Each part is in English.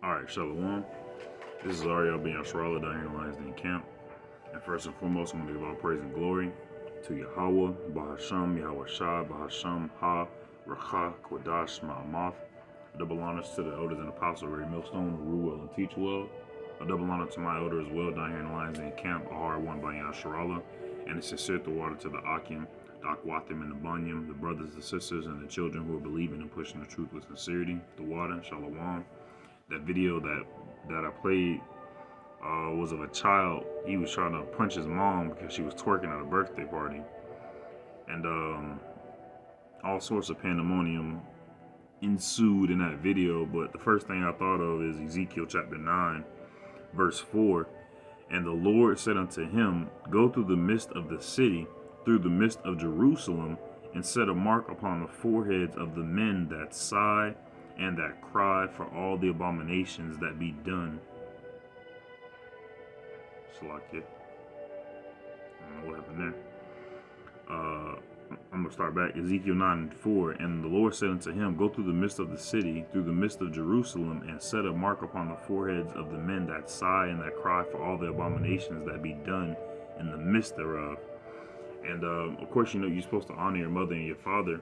Alright, Shalom. This is Ariel being Australia down here in Lions Den camp. And first and foremost, I'm going to give all praise and glory to Yahweh, Bahasham, Yahweh Shah, Bahasham, Ha, Racha, Kodash, Ma'amath. A double honors to the elders and apostles of Ray Millstone, who rule well and teach well. A double honor to my elder as well down here in the Lions Den camp, a hard one by Yasharallah. And a sincere water to the Akim, the Akwathim and the Bunyam, the brothers, the sisters, and the children who are believing and pushing the truth with sincerity. The water, Shalom. That video that I played was of a child. He was trying to punch his mom because she was twerking at a birthday party, and all sorts of pandemonium ensued in that video. But the first thing I thought of is Ezekiel chapter 9, verse 4. And the Lord said unto him, Go through the midst of the city, through the midst of Jerusalem, and set a mark upon the foreheads of the men that sigh and that cry for all the abominations that be done. Salakia. I don't know what happened there. I'm going to start back. Ezekiel 9:4. And the Lord said unto him, Go through the midst of the city, through the midst of Jerusalem, and set a mark upon the foreheads of the men that sigh and that cry for all the abominations that be done in the midst thereof. And of course, you're supposed to honor your mother and your father.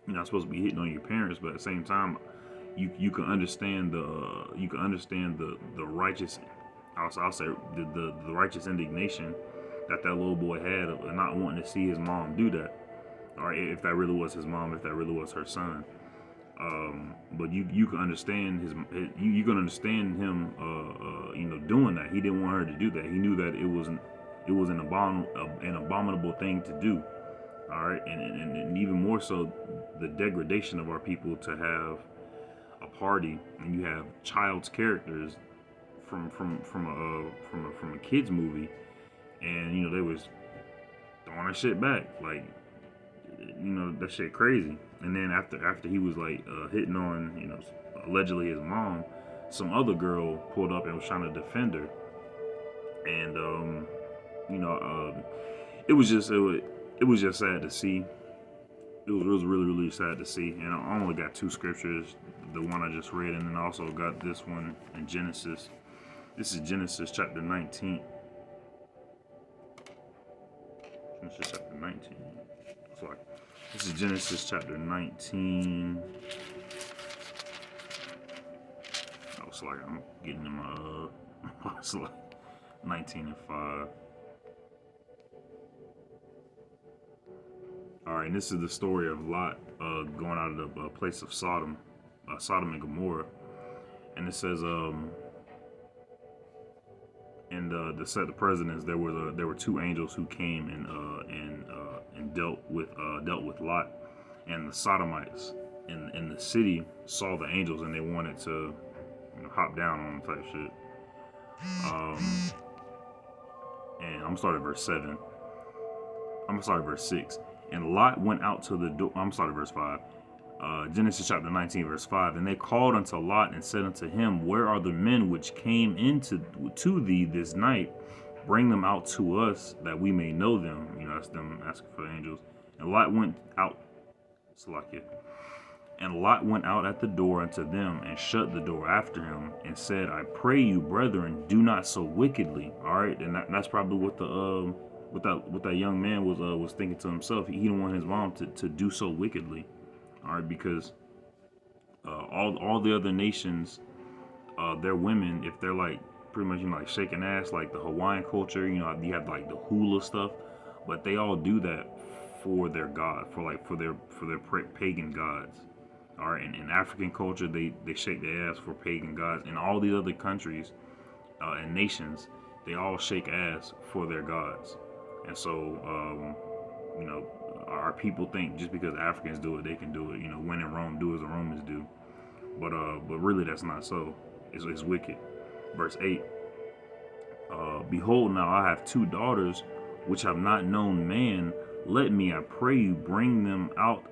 You're not supposed to be hitting on your parents, but at the same time, you can understand the righteous, I'll say the righteous indignation that little boy had of not wanting to see his mom do that, or if that really was his mom, if that really was her son. But you can understand you can understand him doing that. He didn't want her to do that. He knew that it was an abominable thing to do. All right, and even more so, the degradation of our people to have a party and you have child's characters from a kids movie, and they was throwing that shit back, like that shit crazy. And then after he was like hitting on allegedly his mom, some other girl pulled up and was trying to defend her, and it was just sad to see. It was really, really sad to see. And I only got two scriptures, the one I just read, and then I also got this one in Genesis. This is Genesis chapter 19. Genesis chapter 19. Sorry. This is Genesis chapter 19. Oh, it's like I'm getting in my it's like 19:5. All right, and this is the story of Lot going out of the place of Sodom and Gomorrah, and it says, to set the precedence, there were two angels who came and dealt with Lot, and the Sodomites in the city saw the angels and they wanted to hop down on them type shit. And I'm starting at verse 7. I'm sorry, verse 6. And Lot went out to the door. I'm sorry, verse 5. Genesis chapter 19, verse 5. And they called unto Lot and said unto him, Where are the men which came to thee this night? Bring them out to us, that we may know them. That's them asking for the angels. And Lot went out. Salakia. And Lot went out at the door unto them, and shut the door after him, and said, I pray you, brethren, do not so wickedly. All right, and that's probably what what that young man was thinking to himself. He didn't want his mom to do so wickedly. All right, because all the other nations, their women, if they're like pretty much like shaking ass, like the Hawaiian culture, you have like the hula stuff, but they all do that for their god, for their pagan gods. All right, and in African culture, they shake their ass for pagan gods. In all these other countries and nations, they all shake ass for their gods. And so, our people think just because Africans do it, they can do it. When in Rome, do as the Romans do. But really, that's not so. It's wicked. Verse 8. Behold, now I have two daughters, which have not known man. Let me, I pray you, bring them out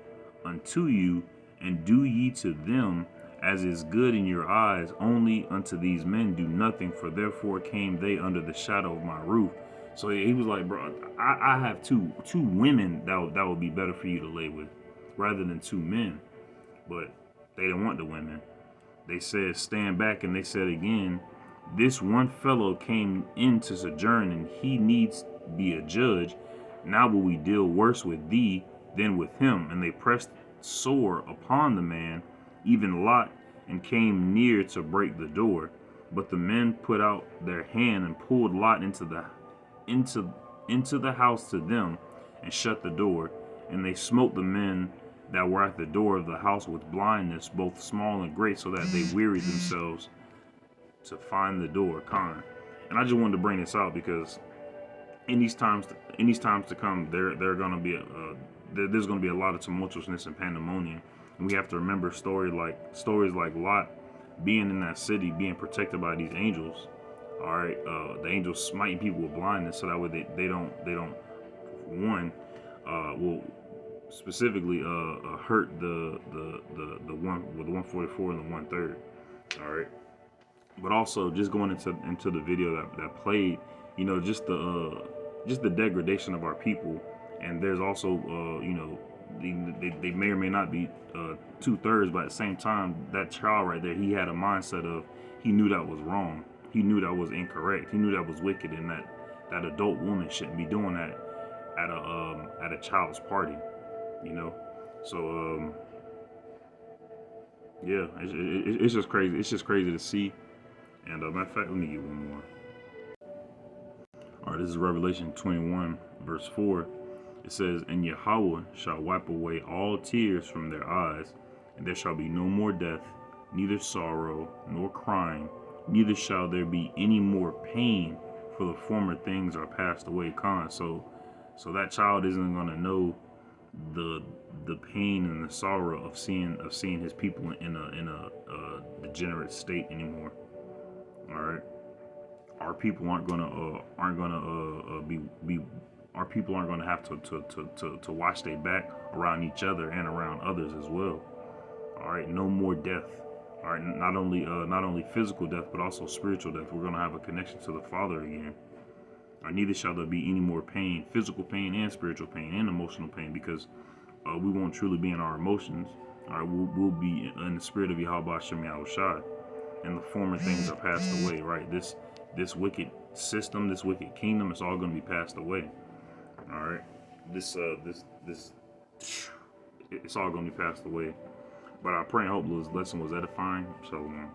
unto you, and do ye to them as is good in your eyes. Only unto these men do nothing, for therefore came they under the shadow of my roof. So he was like, bro, I have two women that would be better for you to lay with, rather than two men. But they didn't want the women. they said, stand back, and they said again, this one fellow came in to sojourn, and he needs be a judge. Now will we deal worse with thee than with him? And they pressed sore upon the man, even Lot, and came near to break the door. But the men put out their hand and pulled Lot into the house to them, and shut the door. And they smote the men that were at the door of the house with blindness, both small and great, so that they wearied themselves to find the door. Con. And I just wanted to bring this out because in these times to come, there's going to be a lot of tumultuousness and pandemonium, and we have to remember stories like Lot being in that city, being protected by these angels. All right, the angels smiting people with blindness, so that way they don't one will specifically hurt the 144 and the 1/3. All right, but also just going into the video that played, just the degradation of our people. And there's also they may or may not be 2/3, but at the same time, that child right there, he had a mindset of, he knew that was wrong, he knew that was incorrect, he knew that was wicked, and that adult woman shouldn't be doing that at a child's party. So yeah, it's just crazy. It's just crazy to see. And matter of fact, let me get one more. All right, this is Revelation 21, verse 4. It says, and Yahweh shall wipe away all tears from their eyes, and there shall be no more death, neither sorrow nor crying, neither shall there be any more pain, for the former things are passed away. Con. So that child isn't gonna know the pain and the sorrow of seeing his people in a degenerate state anymore. All right, our people aren't gonna be our people aren't gonna have to watch their back around each other and around others as well. All right, no more death. All right, not only physical death, but also spiritual death. We're gonna have a connection to the Father again. Neither shall there be any more pain, physical pain and spiritual pain and emotional pain, because we won't truly be in our emotions. All right, we'll be in the spirit of Yahweh Shem Yahushai, and the former things are passed away. Right, this wicked system, this wicked kingdom, it's all going to be passed away. All right, this it's all going to be passed away. But I pray and hope this lesson was edifying. Shalom.